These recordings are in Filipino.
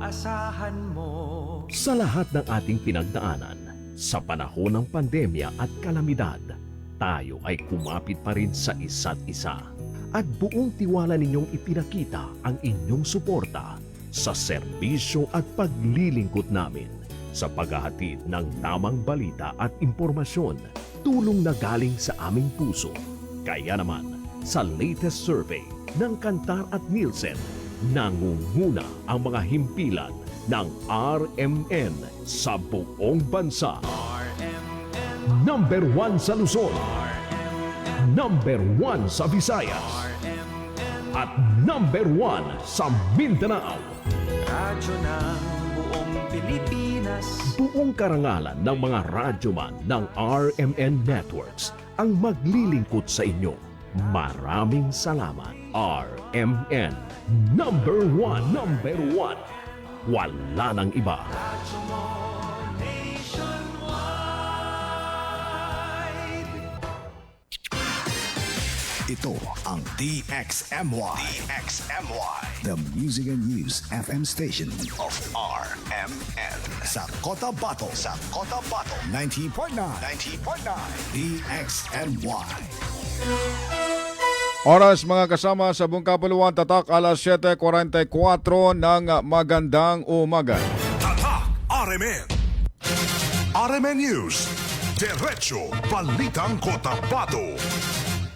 maaasahan mo. Sa lahat ng ating pinagdaanan, sa panahon ng pandemya at kalamidad, tayo ay kumapit pa rin sa isa't isa. At buong tiwala ninyong ipinakita ang inyong suporta sa serbisyo at paglilingkod namin sa paghahatid ng tamang balita at impormasyon, tulong na galing sa aming puso. Kaya naman, sa latest survey ng Kantar at Nielsen, nangunguna ang mga himpilan ng RMN sa buong bansa. Number 1 sa Luzon, Number 1 sa Visayas, at Number 1 sa Mindanao. Radyo ng buong Pilipinas. Buong karangalan ng mga radyoman ng RMN Networks ang maglilingkod sa inyo. Maraming salamat, RMN. Number 1, Number 1. Wala nang iba. Radyo mo nationwide. Ito ang DXMY. The Music and News FM station of RMN. Sa Cotabato. 90.9. DXMY. Oras mga kasama sa buong kapuluan, tatak alas 7:44 ng magandang umaga. Tatak RMN. RMN News. Diretso Balitang Cotabato.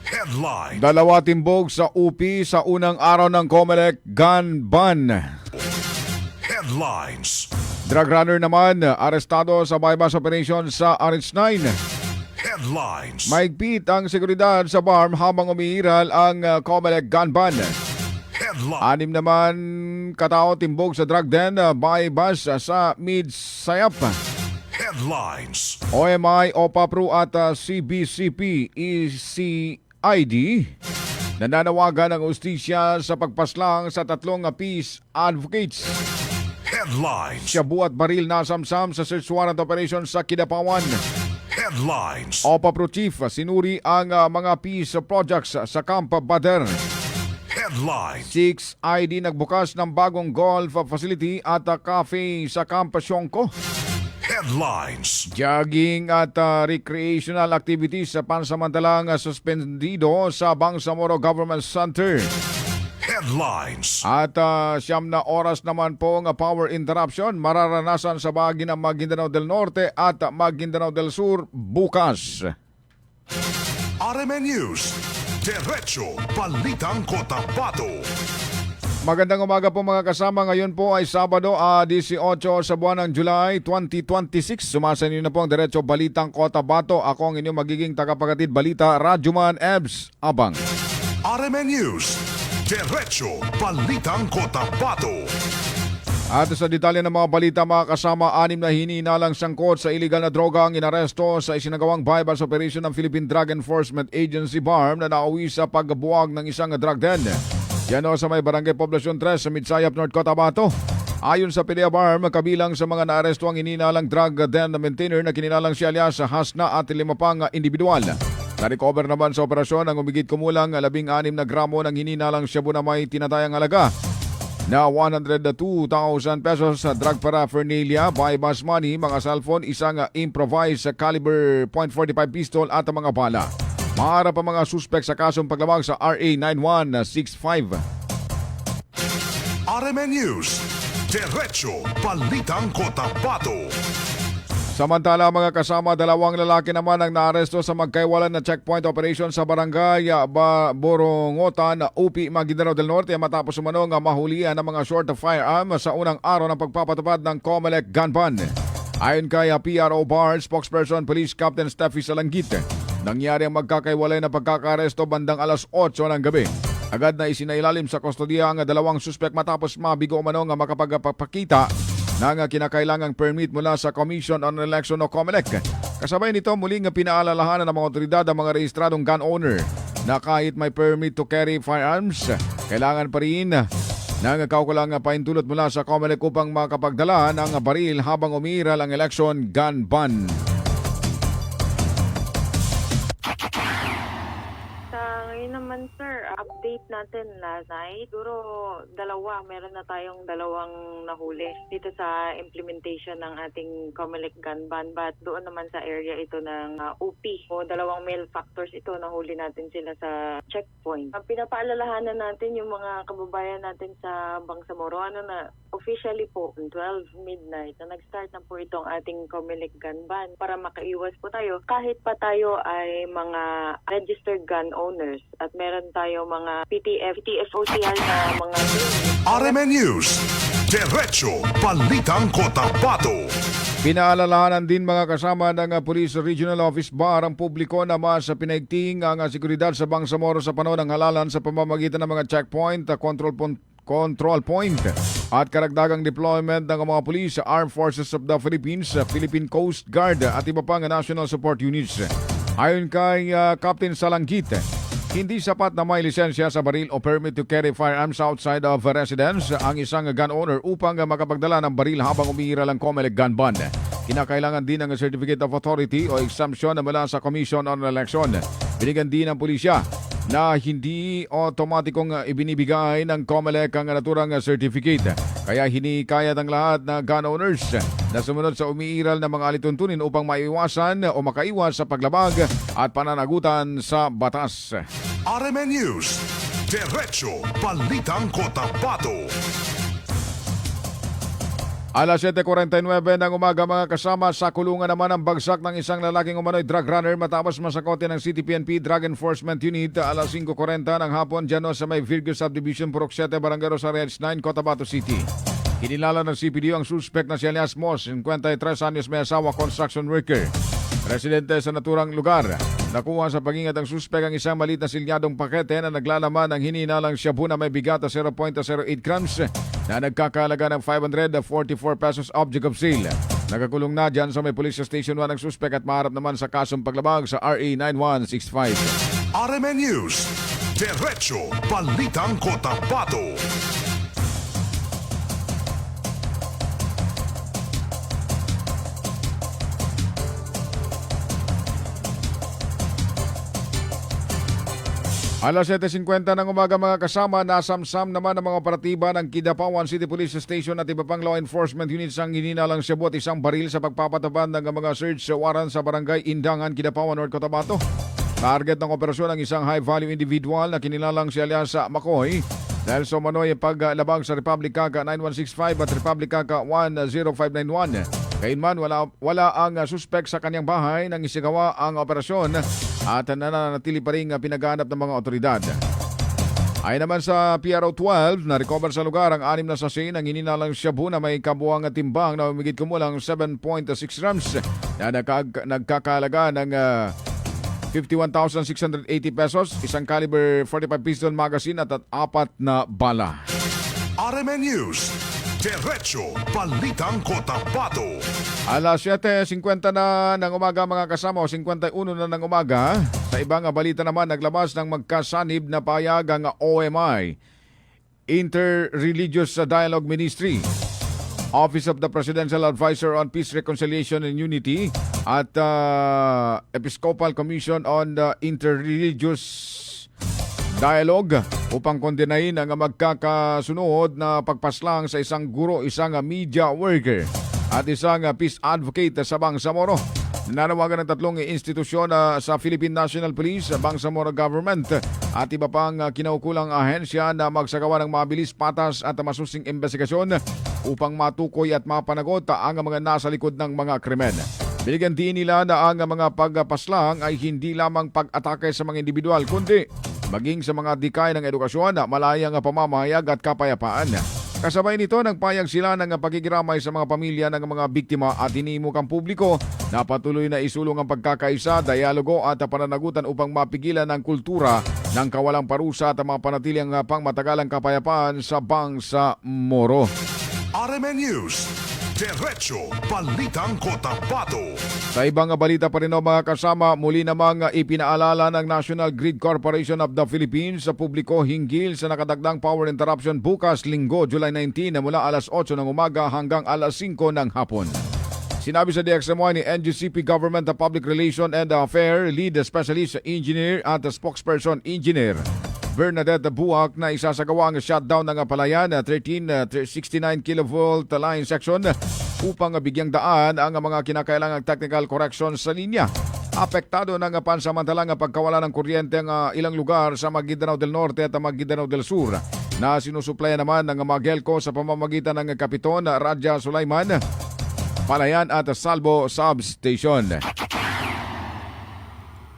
Headline. Dalawa timbog sa UP sa unang araw ng COMELEC gun ban. Headlines. Drug runner naman arestado sa bypass operation sa RH9. Headlines. Maigpit ang seguridad sa BARM habang umiiral ang COMELEC gun ban. Headline. 6 naman katao timbog sa drug den bypass sa Mid-Sayap. Headlines. OMI, OPAPRO at CBCP, ECID nananawagan ng ustisya sa pagpaslang sa tatlong peace advocates. Headlines. Shabu at baril nasamsam sa search warrant operation sa Kidapawan. Headlines. OPAPRO Chief sinuri ang mga peace projects sa Camp Bader. Headlines. 6ID nagbukas ng bagong golf facility at cafe sa Camp Siongko. Headlines. Jogging at recreational activities sa pansamantalang suspendido sa Bangsamoro Government Center. Headlines. At 9 na oras naman po ang power interruption mararanasan sa bahagi ng Maguindanao del Norte at Maguindanao del Sur bukas. RMN News. Diretso Balitang Cotabato. Magandang umaga po mga kasama. Ngayon po ay Sabado, 18 sa buwan ng July 2026. Sumasan niyo na po ang Diretso Balitang Cotabato. Ako ang inyong magiging tagapaghatid balita, Radyoman Ebs Abang. RMN News. Diretso Balitang Cotabato. At sa detalye ng mga balita mga kasama, 6 na hinihinalang sangkot sa iligal na droga ang inaresto sa isinagawang bypass operation ng Philippine Drug Enforcement Agency BARM na nauwi sa pagbuwag ng isang drug den. Yan o sa may Barangay Poblacion 3 sa Midsayap, North Cotabato. Ayon sa PDEA BARM, kabilang sa mga naaresto ang hinihinalang drug den maintainer na kinilalang si alias Hasna at 5 pang individual. Na-recover naman sa operasyon ang umigit kumulang 16 na gramo ng hinihinalang shabu na may tinatayang halaga na 102,000 pesos sa drug paraphernalia, bypass money, mga cellphone, isang improvised caliber .45 pistol at mga bala. Maharap ang mga suspek sa kasong paglamang sa RA 9165. RMN News. Diretso Balitang Cotabato. Samantala mga kasama, 2 lalaki naman ang naaresto sa magkaiwalan na checkpoint operation sa barangay Borongotan, UP, Maguindanao del Norte matapos umanong mahulihan ng mga short of firearm sa unang araw ng pagpapatupad ng COMELEC gun ban. Ayon kay PRO BAR spokesperson Police Captain Steffi Salanggit, nangyari ang magkakaiwalay na pagkakaresto bandang alas 8 ng gabi. Agad na isinailalim sa kustodiya ang 2 suspek matapos mabigo umanong makapagpakita ng kinakailangang permit mula sa Commission on Election o COMELEC. Kasabay nito muling pinaalalahanan ng mga otoridad ang mga rehistradong gun owner na kahit may permit to carry firearms, kailangan pa rin ng kaukulang paintulot mula sa COMELEC upang makapagdala ng baril habang umiiral ang election gun ban. Sa ngayon naman sir, update update natin last night, siguro meron na tayong dalawang nahuli dito sa implementation ng ating COMELEC gun ban. But doon naman sa area ito ng UP, o dalawang male factors ito, nahuli natin sila sa checkpoint. Pinapaalalahanan natin yung mga kababayan natin sa Bangsamoro, officially po, 12 midnight, na nag-start na po itong ating COMELEC gun ban para makaiwas po tayo kahit pa tayo ay mga registered gun owners at meron tayo mga PTFOCR na mga RMN News, Diretso Balitang Cotabato. Pinaalalahanan din mga kasama ng Police Regional Office Bar ang publiko na mas pinaigting ang seguridad sa Bangsamoro sa panahon ng halalan sa pamamagitan ng mga checkpoint, control point at karagdagang deployment ng mga pulis sa Armed Forces of the Philippines, Philippine Coast Guard at iba pang national support units. Ayon kay Captain Salanggit, hindi sapat na may lisensya sa baril o permit to carry firearms outside of residence ang isang gun owner upang makapagdala ng baril habang umiiral ang COMELEC gun ban. Kinakailangan din ng Certificate of Authority o exemption na mula sa Commission on Election. Binigyan din ng pulisya na hindi otomatikong ibinibigay ng COMELEC ang naturang certificate. Kaya hinikayat ang lahat na gun owners na sumunod sa umiiral na mga alituntunin upang maiwasan o makaiwas sa paglabag at pananagutan sa batas. RMN News, Diretso Balitang Cotabato. Alas 7:49 ng umaga mga kasama, sa kulungan naman ang bagsak ng isang lalaking umano'y drug runner matapos masakote ng City PNP Drug Enforcement Unit alas 5:40 ng hapon dyan sa may Virgo Subdivision, Purok 7, Barangay Rosarias 9, Cotabato City. Kinilala ng CPD ang suspect na si alias Mos, 53 anyos, may asawa, construction worker. Residente sa naturang lugar. Nakuha sa pag-ingat ang suspect ang isang maliit na silyadong pakete na naglalaman ng hininalang shabu na may bigat na 0.08 grams na nagkakahalaga ng 544 pesos object of sale. Nakakulong na dyan sa may Police Station 1 ang suspect at maharap naman sa kasong paglabag sa RA 9165. RMN News, Diretso Balitang Cotabato. Alas 7:50 ng umaga mga kasama, nasamsam naman ang mga operatiba ng Kidapawan City Police Station at iba pang law enforcement units ang hininalang shabu at isang baril sa pagpapataban ng mga search warrant sa barangay Indangan, Kidapawan, North Cotabato. Target ng operasyon ang isang high-value individual na kinilalang si alias Makoy dahil sa umano'y paglabag sa Republic Kaka 9165 at Republic Kaka 10591. Gayunman, wala ang suspect sa kanyang bahay nang isigawa ang operasyon at nananatili pa rin pinaghanap ng mga otoridad. Ayon naman sa PRO 12, na-recover sa lugar ang 6 na sachet ng hininalang shabu na may kabuang timbang na umigit kumulang 7.6 grams na nagkakalaga ng 51,680 pesos, isang caliber 45 pistol magazine at 4 na bala. RMN News, Diretso Balitang Cotabato. Alas 7:50 na ng umaga mga kasama, o 51 na ng umaga. Sa ibang balita naman, naglabas ng magkasanib na payag ang OMI, Inter-Religious Dialogue Ministry, Office of the Presidential Advisor on Peace, Reconciliation and Unity at Episcopal Commission on Inter-Religious Dialogue upang kondenahin ang magkakasunod na pagpaslang sa isang guro, isang media worker at isang peace advocate sa Bangsamoro. Nanawagan ng tatlong institusyon sa Philippine National Police, Bangsamoro Government at iba pang kinaukulang ahensya na magsagawa ng mabilis, patas at masusing investigasyon upang matukoy at mapanagot ang mga nasa likod ng mga krimen. Binigyan din nila na ang mga pagpaslang ay hindi lamang pag-atake sa mga individual kundi maging sa mga dikay ng edukasyon, malayang pamamahayag at kapayapaan. Kasabay nito, nagpayag sila ng pakikiramay sa mga pamilya ng mga biktima at hinimok ang publiko na patuloy na isulong ang pagkakaisa, dialogo at pananagutan upang mapigilan ang kultura ng kawalang parusa at mapanatiling pangmatagalang kapayapaan sa Bangsamoro. RMN News, Diretso Balitang Cotabato. Sa ibang balita pa rin mga kasama, muli namang ipinaalala ng National Grid Corporation of the Philippines sa publiko hinggil sa nakadagdang power interruption bukas Linggo, July 19 na mula alas 8 ng umaga hanggang alas 5 ng hapon. Sinabi sa DXMY ni NGCP Government Public Relation and Affair Lead Specialist Engineer at Spokesperson Engineer Bernadette Buak na isasagawa ang shutdown ng palayan 1369 kilovolt line section upang bigyang daan ang mga kinakailangang technical corrections sa linya. Apektado ng pansamantalang pagkawala ng kuryente ang ilang lugar sa Maguindanao del Norte at Maguindanao del Sur na sinusuplayan naman ng Magelco sa pamamagitan ng Kapiton Raja Sulaiman, Palayan at Salvo Substation.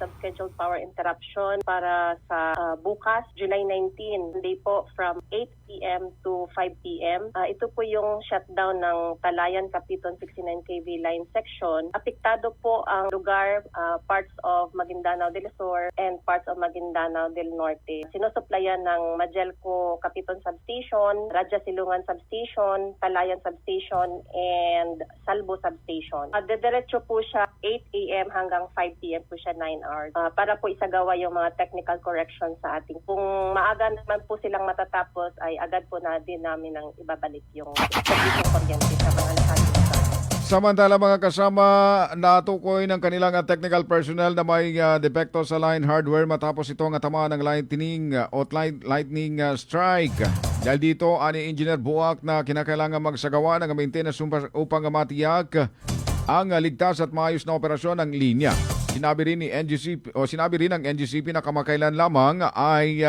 Subscheduled power interruption para sa bukas, July 19, Monday po from 8 p.m. to 5 p.m. Ito po yung shutdown ng Palayan Kapiton 69 kV line section. Apektado po ang lugar, parts of Maguindanao del Sur and parts of Maguindanao del Norte. Sinusuplayan ng Magelco Kapiton Substation, Raja Silungan Substation, Palayan Substation, and Salvo Substation. Dediretso po siya 8 a.m. hanggang 5 p.m. po siya 9 hours. Para po isagawa yung mga technical corrections sa ating. Kung maaga naman po silang matatapos, ay agad po na din namin ang ibabalik yung service kuryente sa mga nakalimutan. Samantala mga kasama, natukoy ng kanilang technical personnel na may depekto sa line hardware matapos ito ang tamaan ng lightning strike. Dahil dito, ani Engineer Buak na kinakailangan magsagawa ng maintenance upang matiyak ang ligtas at maayos na operasyon ng linya. Sinabi rin ng NGCP na kamakailan lamang ay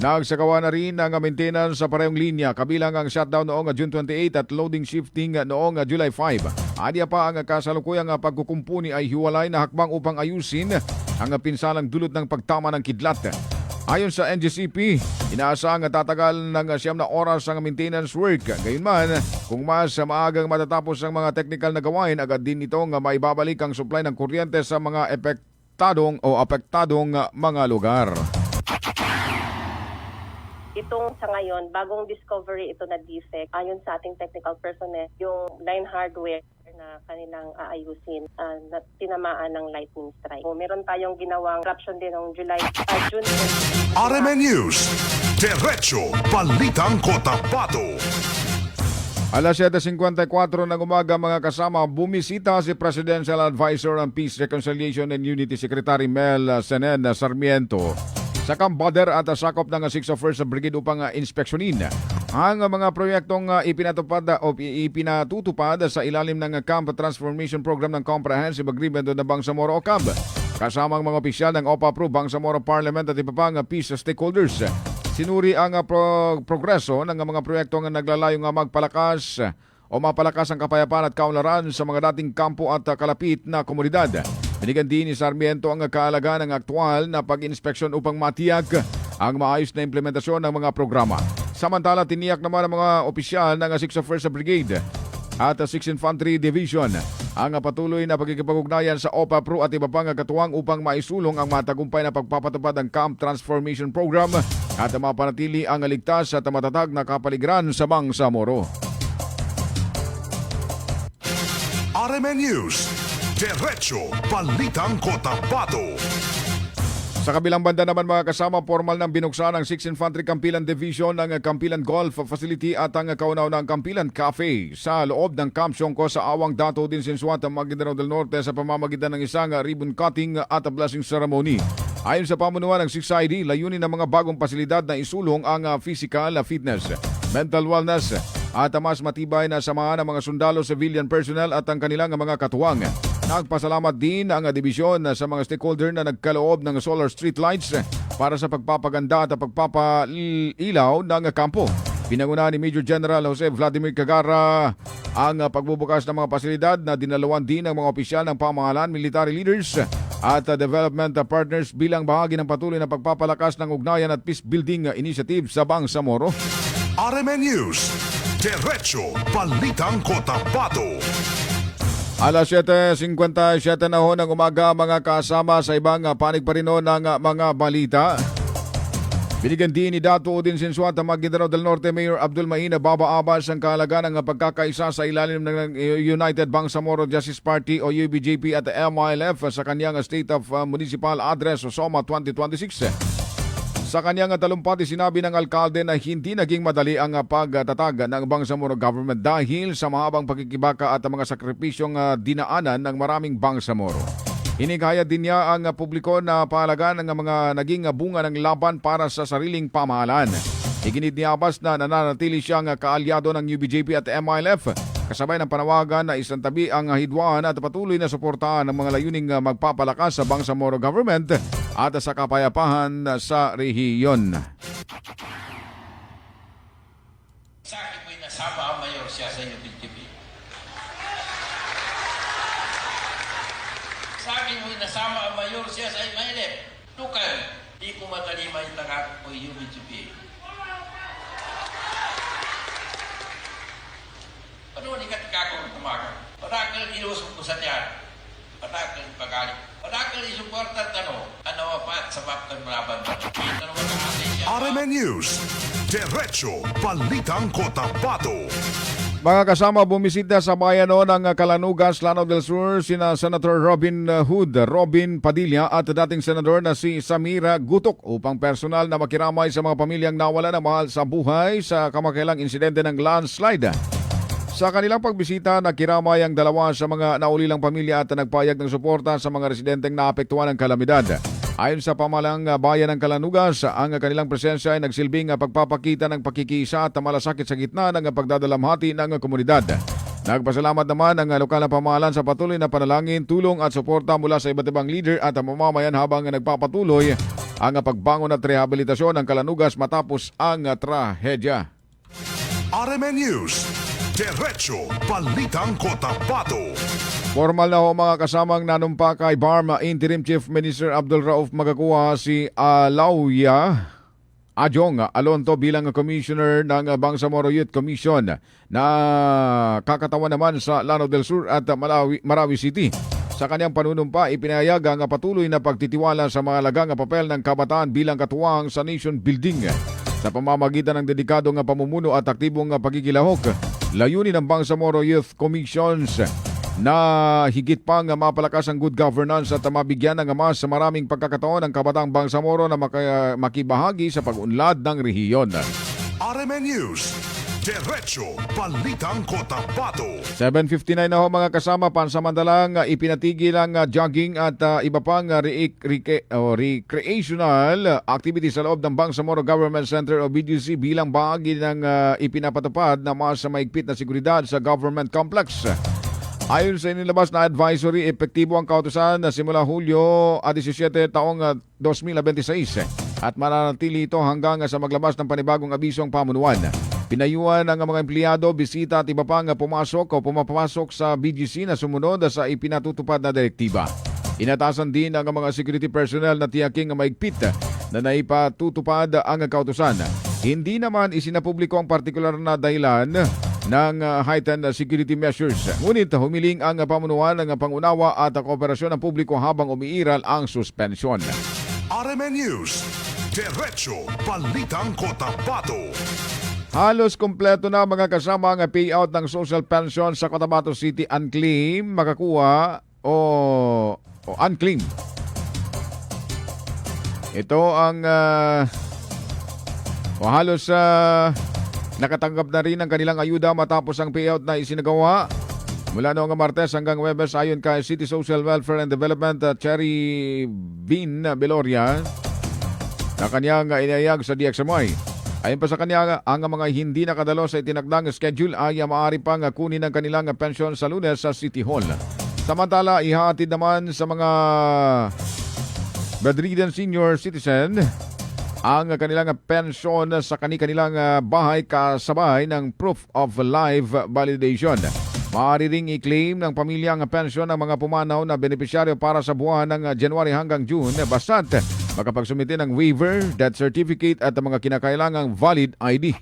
nagsagawa na rin ng maintenance sa parehong linya kabilang ang shutdown noong June 28 at loading shifting noong July 5. Adya pa ang kasalukuyang pagkukumpuni ay hiwalay na hakbang upang ayusin ang pinsalang dulot ng pagtama ng kidlat. Ayon sa NGCP, inaasang tatagal ng 9 na oras ang maintenance work. Gayunman, kung mas maagang matatapos ang mga technical na gawain, agad din itong maibabalik ang supply ng kuryente sa mga apektadong mga lugar. Itong sa ngayon, bagong discovery ito na defect. Ayon sa ating technical personnel, yung line hardware na kanilang aayusin na tinamaan ng lightning strike. Meron tayong ginawang corruption din noong June 20. RMN News, Diretso Balitang Cotabato. Alas 7:54 ng umaga mga kasama, bumisita si Presidential Advisor on Peace, Reconciliation and Unity Secretary Mel Senen Sarmiento sa Camp Bader at sakop ng 601st Brigade upang inspeksyonin ang mga proyektong ipinatutupad sa ilalim ng Camp Transformation Program ng Comprehensive Agreement ng Bangsamoro o CAB. Kasama ang mga opisyal ng OPA-Pro, Bangsamoro Parliament at iba pang peace stakeholders. Sinuri ang progreso ng mga proyektong naglalayong magpalakas o mapalakas ang kapayapaan at kaunlaran sa mga dating kampo at kalapit na komunidad. Binigyan din ni Sarmiento ang kaalagaan ng aktwal na pag-inspeksyon upang matiyak ang maayos na implementasyon ng mga programa. Samantala, tiniyak naman ang mga opisyal ng 601st Brigade at 6th Infantry Division ang patuloy na pagkikipag-ugnayan sa OPA-Pro at iba pang katuwang upang maisulong ang matagumpay na pagpapatupad ng Camp Transformation Program at mapanatili ang ligtas at matatag na kapaligiran sa Bangsamoro. RMN News, Diretso Balitang Cotabato. Sa kabilang banda naman mga kasama, formal nang binuksan ang 6th Infantry Campilan Division ng Campilan Golf Facility at ang kaunaw ng Campilan Cafe sa loob ng Camp Siongco sa Awang Dato din Sinsuat, Maguindanao del Norte sa pamamagitan ng isang ribbon cutting at blessing ceremony. Ayon sa pamunuan ng 6ID, layunin ng mga bagong pasilidad na isulong ang physical fitness, mental wellness at mas matibay na samahan ng mga sundalo, civilian personnel at ang kanilang mga katuwang. Nagpasalamat din ang dibisyon sa mga stakeholder na nagkaloob ng solar street lights para sa pagpapaganda at pagpapailaw ng kampo. Pinangunahan ni Major General Jose Vladimir Cagara ang pagbubukas ng mga pasilidad na dinalawan din ng mga opisyal ng pamahalaan, military leaders at development partners bilang bahagi ng patuloy na pagpapalakas ng ugnayan at peace building initiative sa Bangsamoro. RMN News, Diretso Balitang Cotabato. Alas 7:57 na ho ng umaga mga kasama, sa ibang panig pa rin ho ng mga balita. Binigyan din ni Dato Odin Sinsuat ang Maguindanao del Norte Mayor Abdul Maina Baba Abbas ang kahalagaan ng pagkakaisa sa ilalim ng United Bangsamoro Justice Party o UBJP at MILF sa kanyang State of Municipal Address o SOMA 2026. Sa kanyang talumpati, sinabi ng alkalde na hindi naging madali ang pagtatag ng Bangsamoro government dahil sa mahabang pagkikibaka at mga sakripisyong dinaanan ng maraming Bangsamoro. Hinigayad din niya ang publiko na pahalagan ng mga naging bunga ng laban para sa sariling pamahalaan. Iginid ni Abbas na nananatili siyang kaalyado ng UBJP at MILF, kasabay ng panawagan na isantabi ang hidwaan at patuloy na suportahan ng mga layuning magpapalakas sa Bangsamoro government at sa kapayapaan sa rehiyon. Sa akin mo'y nasama ang mayor siya sa UBJP. Sa akin mo'y nasama ang mayor siya sa MILF. Tukal, di ko matalima yung tagak ko UBJP. Ano ni katikako ng tumagal? Padakal ilusok ko sa tiyan. Padakal pagalit. Padakal isuportan ano apat sa bapkan malaban. Ito naman ang atin siya. RMN News, Diretso Balitang Cotabato. Mga kasama, bumisita sa bayan ng Calanugas, Lanao del Sur, sina Senator Robin Hood, Robin Padilla at dating senador na si Samira Gutok upang personal na makiramay sa mga pamilyang nawala ng mahal sa buhay sa kamakailang insidente ng landslide. Sa kanilang pagbisita, nakiramay ang dalawa sa mga naulilang pamilya at nagpayag ng suporta sa mga residenteng naapektuhan ng kalamidad. Ayon sa pamalang bayan ng Calanugas, ang kanilang presensya ay nagsilbing pagpapakita ng pakikiisa at malasakit sa gitna ng pagdadalamhati ng komunidad. Nagpasalamat naman ang lokal na pamahalaan sa patuloy na panalangin, tulong at suporta mula sa iba't ibang leader at mamamayan habang nagpapatuloy ang pagbangon at rehabilitasyon ng Calanugas matapos ang trahedya. RMN News, Diretso Balitang Cotabato. Formal na ho mga kasamang nanumpa kay BARM Interim Chief Minister Abdul Rauf Magakuha si Alauya Ajong Alonto bilang Commissioner ng Bangsamoro Youth Commission na kakatawan naman sa Lanao del Sur at Marawi City. Sa kanyang panunumpa, ipinahayag ang patuloy na pagtitiwala sa mahalagang papel ng kabataan bilang katuwang sa nation building. Sa pamamagitan ng dedikadong pamumuno at aktibong pagkikilahok, layunin ng Bangsamoro Youth Commissions na higit pang mapalakas ang good governance at mabigyan ng mas maraming pagkakataon ng kabataang Bangsamoro na makibahagi sa pag-unlad ng rehiyon. RMN News, Diretso Balitang Cotabato. 7:59 na ho mga kasama, pansamantalang ipinatigil ang jogging at iba pang recreational activities sa loob ng Bangsamoro Government Center o BGC bilang bahagi ng ipinapatupad na mas maigpit na seguridad sa government complex. Ayon sa inilabas na advisory, epektibo ang kautusan na simula Hulyo 17 taong 2026 at mananatili ito hanggang sa maglabas ng panibagong abisong pamunuan. Pinayuhan ang mga empleyado, bisita at iba pang pumasok o pumapasok sa BGC na sumunod sa ipinatutupad na direktiba. Inatasan din ang mga security personnel na tiyaking maigpit na naipatutupad ang kautusan. Hindi naman isinapubliko ang partikular na dahilan ng heightened security measures. Ngunit humiling ang pamunuan ng pangunawa at kooperasyon ng publiko habang umiiral ang suspensyon. RMN News, Diretso Balitang Cotabato. Halos kompleto na mga kasama ang payout ng social pension sa Cotabato City unclaim, makakuha o unclaim. Ito ang halos nakatanggap na rin ang kanilang ayuda matapos ang payout na isinagawa mula noong Martes hanggang Webes ayon kay City Social Welfare and Development Cherry Bean Beloria na kanyang inayag sa DXMY. Ayon pa sa kanya, ang mga hindi nakadalo sa itinakdang schedule ay maaari pang kunin ang kanilang pensyon sa Lunes sa City Hall. Samantala, ihahatid naman sa mga bedridden senior citizen ang kanilang pensyon sa kanilang bahay kasabay ng proof of life validation. Maaari ring i-claim ng pamilya ang pensyon ng mga pumanaw na benepisyaryo para sa buwan ng January hanggang June basta't makapagsumite ng waiver, death certificate at mga kinakailangang valid ID.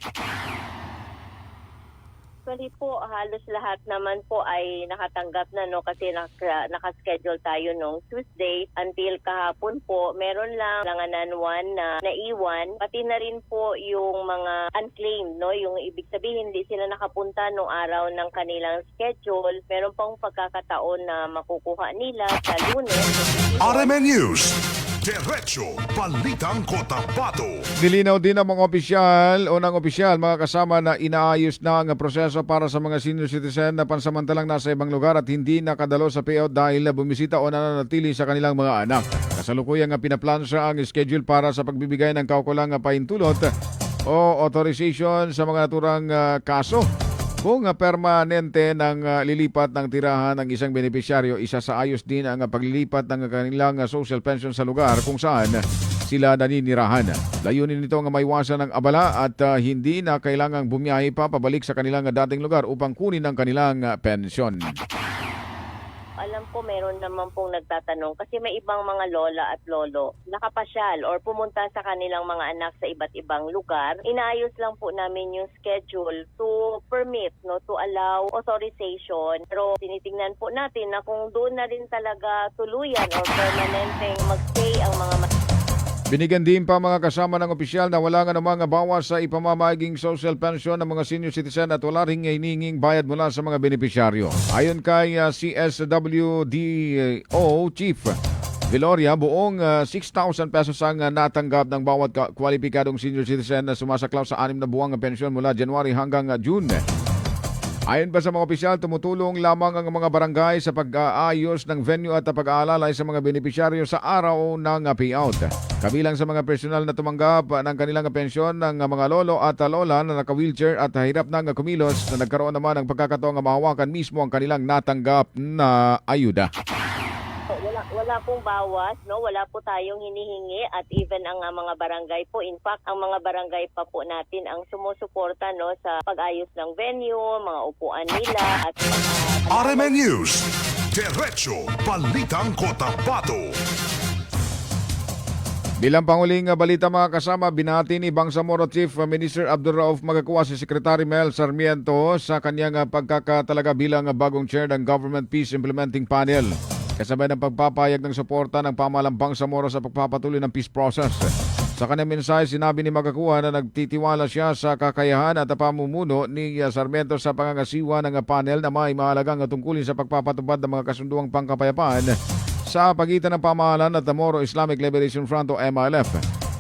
Actually po, halos lahat naman po ay nakatanggap na kasi nakaschedule tayo nung Tuesday until kahapon po. Meron lang langanan 1 na naiwan, pati na rin po yung mga unclaimed, yung ibig sabihin hindi sila nakapunta nung araw ng kanilang schedule. Meron pang pagkakataon na makukuha nila sa Lunes. RMN News, Diretso Balitang Cotabato. Nilinaw din ng mga opisyal o ng opisyal mga kasama na inaayos na ang proseso para sa mga senior citizen na pansamantalang nasa ibang lugar at hindi nakadalo sa payout dahil bumisita o nananatili sa kanilang mga anak. Kasalukuyang pinaplansa ang schedule para sa pagbibigay ng kaukulang pahintulot o authorization sa mga naturang kaso. Kung permanente ng lilipat ng tirahan ng isang benepisyaryo, isa sa ayos din ang paglilipat ng kanilang social pension sa lugar kung saan sila naninirahan. Layunin nito ang maiwasan ng abala at hindi na kailangang bumiyahe pa pabalik sa kanilang dating lugar upang kunin ang kanilang pensyon. Alam ko meron naman pong nagtatanong kasi may ibang mga lola at lolo nakapasyal or pumunta sa kanilang mga anak sa iba't ibang lugar. Inaayos lang po namin yung schedule to permit, to allow authorization. Pero tinitingnan po natin na kung doon na rin talaga tuluyan or permanenteng magstay ang mga Binigyan din pa mga kasama ng opisyal na wala nga namang bawas sa ipamamahaging social pension ng mga senior citizen at wala ring hininging bayad mula sa mga benepisyaryo. Ayon kay CSWDO Chief Viloria, buong 6,000 pesos ang natanggap ng bawat kwalipikadong senior citizen na sumasaklaw sa 6 na buwang pensyon mula January hanggang June. Ayon pa sa mga opisyal, tumutulong lamang ang mga barangay sa pag-aayos ng venue at pag-aalalay sa mga benepisyaryo sa araw ng payout. Kabilang sa mga personal na tumanggap ng kanilang pensyon ng mga lolo at lola na naka-wheelchair at hirap ng kumilos na nagkaroon naman ng pagkakataong mahawakan mismo ang kanilang natanggap na ayuda. Wala pong bawas, wala po tayong hinihingi at even ang mga barangay po. In fact, ang mga barangay pa po natin ang sumusuporta sa pag-ayos ng venue, mga upuan nila at RMN News, Diretso Balitang Cotabato. Bilang panguling balita mga kasama, binati ni Bangsamoro Chief Minister Abdul Rauf Magakuwa si Secretary Mel Sarmiento sa kanyang pagkakatalaga bilang bagong chair ng Government Peace Implementing Panel. Kasabay ng pagpapayag ng suporta ng pamahalang Bangsamoro sa pagpapatuloy ng peace process. Sa kanyang mensahe, sinabi ni Magakuwa na nagtitiwala siya sa kakayahan at pamumuno ni Sarmiento sa pangangasiwa ng panel na may mahalagang tungkulin sa pagpapatupad ng mga kasunduang pangkapayapaan sa pagitan ng pamahalan at the Moro Islamic Liberation Front o MILF.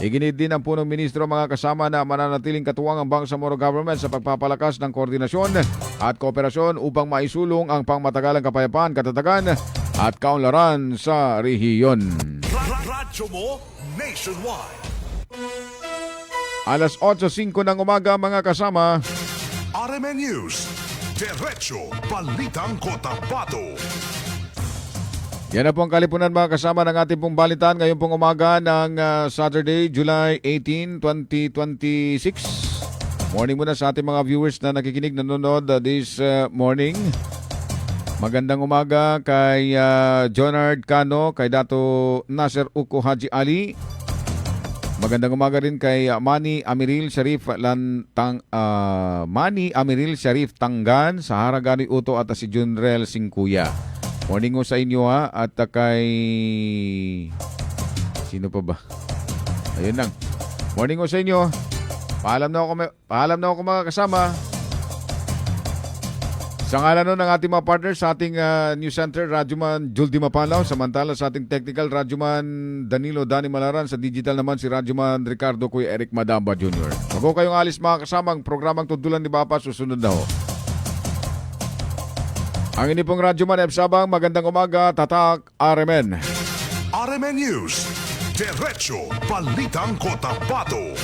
Iginit din ng punong ministro mga kasama na mananatiling katuwang ang Bangsamoro government sa pagpapalakas ng koordinasyon at kooperasyon upang maisulong ang pangmatagalang kapayapaan, katatagan at kaunlaran sa rehiyon. Radyo mo nationwide. Alas 8:05 ng umaga mga kasama. RMN News, Diretso Balitang Cotabato. Yan na po ang kalipunan mga kasama ng ating pong balitan ngayon pong umaga ng Saturday, July 18, 2026. Morning muna sa ating mga viewers na nakikinig, nanonood this morning. Magandang umaga kay Jonard Cano, kay Dato Nasser Uko Haji Ali. Magandang umaga rin kay Manny Amiril Sharif Tanggan, sa Haragani Uto at si Junrel Singkuya. Morning ho sa inyo at kay sino pa ba? Ayun lang. Morning ho sa inyo. Paalam na ako mga kasama. Sa ngalan ng ating mga partners sa ating news center, Radyoman Juldi Mapalaw. Samantala sa ating technical, Radyoman Danilo Dani Malaran. Sa digital naman si Radyoman Ricardo Kuya Eric Madamba Jr. Wag ko kayong alis mga kasama. Ang programang Tuntulan ni Papa susunod na ho. Ang ini pong Radyoman F. Sabang, magandang umaga, tatak RMN. RMN News, Diretso Balitang Cotabato.